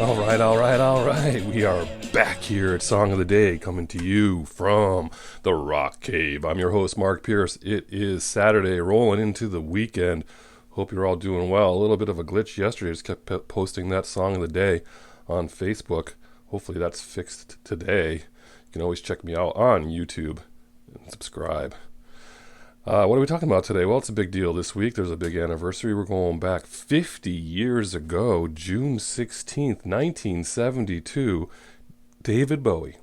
All right. We are back here at Song of the Day, coming to you from the Rock Cave. I'm your host, Mark Pierce. It is Saturday, rolling into the weekend. Hope you're all doing well. A little bit of a glitch yesterday. Just kept posting that Song of the Day on Facebook. Hopefully that's fixed today. You can always check me out on YouTube and subscribe. What are we talking about today? Well, it's a big deal this week. There's a big anniversary. We're going back 50 years ago, June 16th, 1972. David Bowie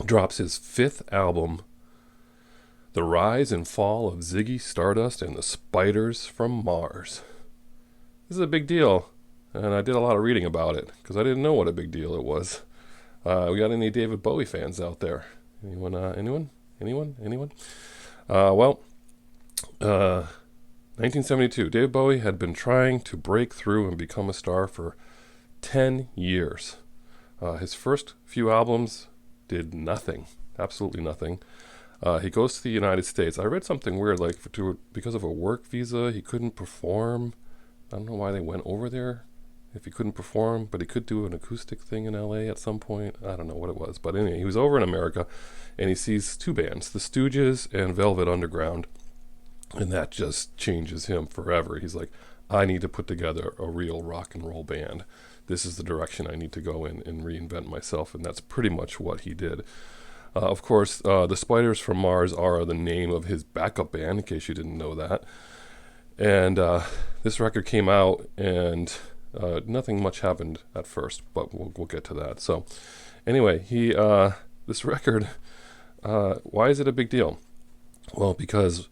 drops his fifth album, The Rise and Fall of Ziggy Stardust and the Spiders from Mars. This is a big deal, and I did a lot of reading about it because I didn't know what a big deal it was. We got any David Bowie fans out there? Anyone? 1972, David Bowie had been trying to break through and become a star for 10 years. His first few albums did nothing, absolutely nothing. He goes to the United States. I read something weird, like because of a work visa, he couldn't perform. I don't know why they went over there if he couldn't perform, but he could do an acoustic thing in LA at some point. I don't know what it was. But anyway, he was over in America, and he sees two bands, the Stooges and Velvet Underground. And that just changes him forever. He's like, I need to put together a real rock and roll band. This is the direction I need to go in and reinvent myself. And that's pretty much what he did. Of course, the Spiders from Mars are the name of his backup band, in case you didn't know that. And this record came out, and nothing much happened at first, but we'll get to that. So anyway, this record, why is it a big deal? Well, because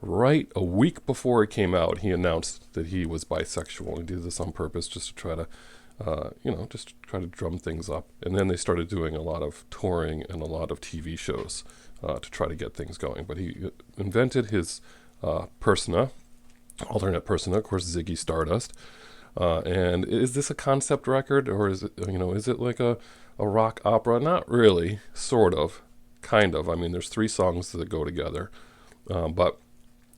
right a week before it came out, he announced that he was bisexual. He did this on purpose just to try to, just try to drum things up. And then they started doing a lot of touring and a lot of TV shows to try to get things going. But he invented his alternate persona, of course, Ziggy Stardust. And is this a concept record, or is it like a rock opera? Not really, sort of, kind of. I mean, there's 3 songs that go together, but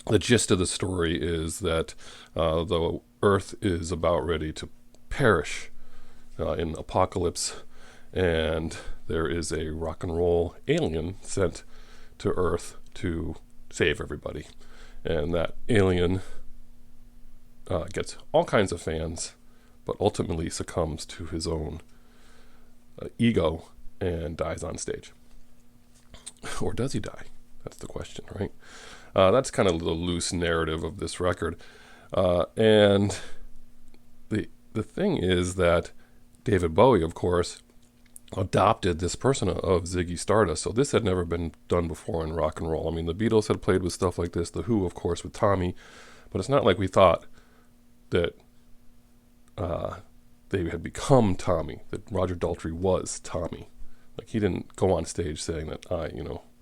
the gist of the story is that the Earth is about ready to perish in apocalypse, and there is a rock and roll alien sent to Earth to save everybody. And that alien gets all kinds of fans, but ultimately succumbs to his own ego and dies on stage. Or does he die? That's the question, right? That's kind of the loose narrative of this record. And the thing is that David Bowie, of course, adopted this persona of Ziggy Stardust. So this had never been done before in rock and roll. I mean, the Beatles had played with stuff like this, The Who, of course, with Tommy. But it's not like we thought that they had become Tommy, that Roger Daltrey was Tommy. Like, he didn't go on stage saying that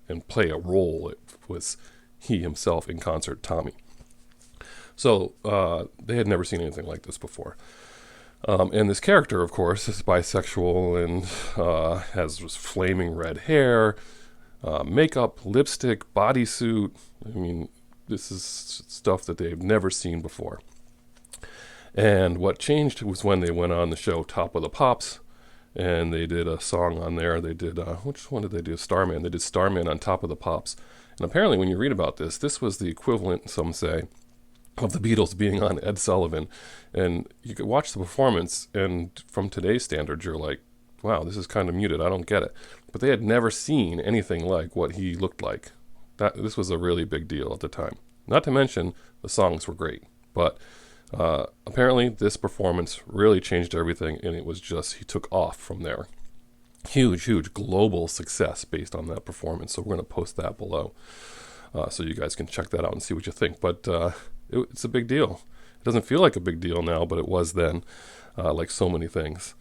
and play a role. It was he himself in concert, Tommy. So they had never seen anything like this before. And this character, of course, is bisexual and has flaming red hair, makeup, lipstick, bodysuit. I mean, this is stuff that they've never seen before. And what changed was when they went on the show Top of the Pops, and they did a song on there. They did, which one did they do? Starman. They did Starman on Top of the Pops. And apparently when you read about this was the equivalent, some say, of the Beatles being on Ed Sullivan. And you could watch the performance, and from today's standards, you're like, wow, this is kind of muted. I don't get it. But they had never seen anything like what he looked like. This was a really big deal at the time. Not to mention, the songs were great. But apparently this performance really changed everything, and it was just, he took off from there. Huge global success based on that performance. So we're going to post that below so you guys can check that out and see what you think. But it's a big deal. It doesn't feel like a big deal now, but it was then, like so many things.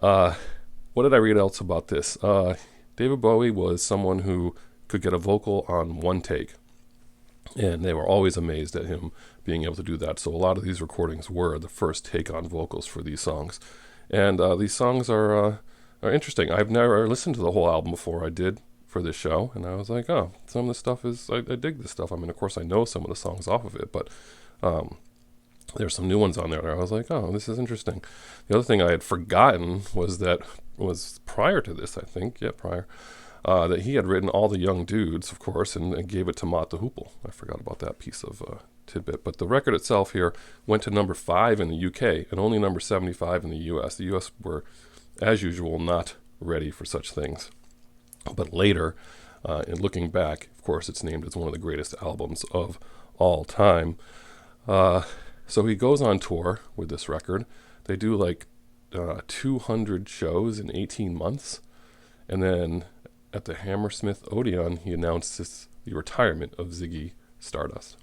What did I read else about this? David Bowie was someone who could get a vocal on one take, and they were always amazed at him being able to do that. So a lot of these recordings were the first take on vocals for these songs. And these songs are interesting. I've never listened to the whole album before. I did for this show, and I was like, oh, some of the stuff is, I dig this stuff. I mean, of course, I know some of the songs off of it, but There's some new ones on there. I was like, oh, this is interesting. The other thing I had forgotten was prior to this, I think, prior, that he had written All the Young Dudes, of course, and gave it to Mott the Hoople. I forgot about that piece of tidbit. But the record itself here went to number 5 in the UK and only number 75 in the US. The US were, as usual, not ready for such things. But later, in looking back, of course, it's named as one of the greatest albums of all time. So he goes on tour with this record. They do like 200 shows in 18 months. And then at the Hammersmith Odeon, he announced the retirement of Ziggy Stardust.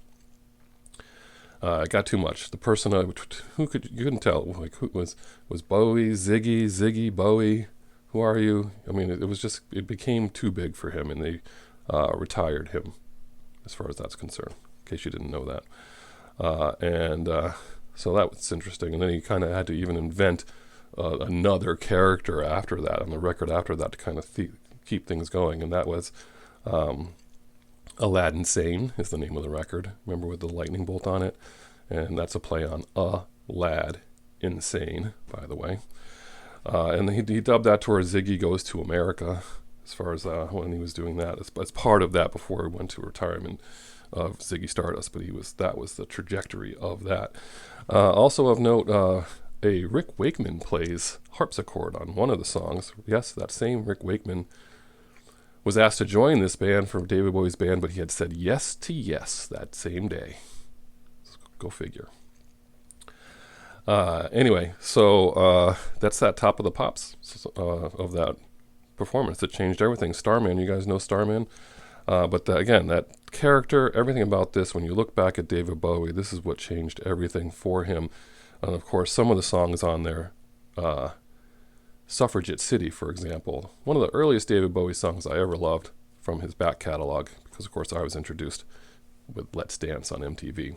It got too much. The person, you couldn't tell, like, who was Bowie, Ziggy, Bowie, who are you? I mean, it became too big for him, and they retired him, as far as that's concerned, in case you didn't know that. So that was interesting. And then he kind of had to even invent another character after that, on the record after that, to kind of keep things going. And that was Aladdin Sane is the name of the record. Remember, with the lightning bolt on it? And that's a play on Lad Insane, by the way. And he dubbed that tour Ziggy Goes to America, as far as when he was doing that. As part of that, before he went to retirement of Ziggy Stardust, but that was the trajectory of that. Also of note, a Rick Wakeman plays harpsichord on one of the songs. Yes, that same Rick Wakeman was asked to join this band from David Bowie's band, but he had said yes to yes that same day. Go figure. Anyway, so that's that Top of the Pops of that performance that changed everything. Starman, you guys know Starman? But again, that character, everything about this, when you look back at David Bowie, this is what changed everything for him. And of course, some of the songs on there, Suffragette City, for example, one of the earliest David Bowie songs I ever loved from his back catalog, because of course I was introduced with Let's Dance on MTV.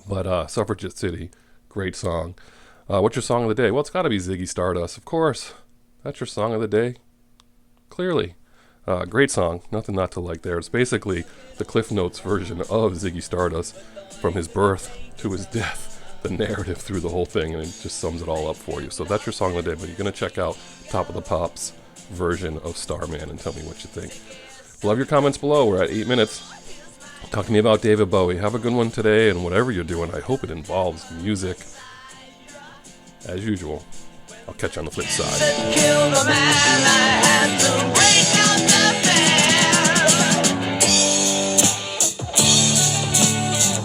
But Suffragette City, great song. What's your song of the day? Well, it's got to be Ziggy Stardust, of course. That's your song of the day, clearly. Great song, nothing not to like there. It's basically the Cliff Notes version of Ziggy Stardust, from his birth to his death, the narrative through the whole thing, and it just sums it all up for you. So that's your song of the day, but you're going to check out Top of the Pops version of Starman and tell me what you think. Love your comments below. We're at 8 minutes. Talk to me about David Bowie. Have a good one today, and whatever you're doing, I hope it involves music. As usual, I'll catch you on the flip side.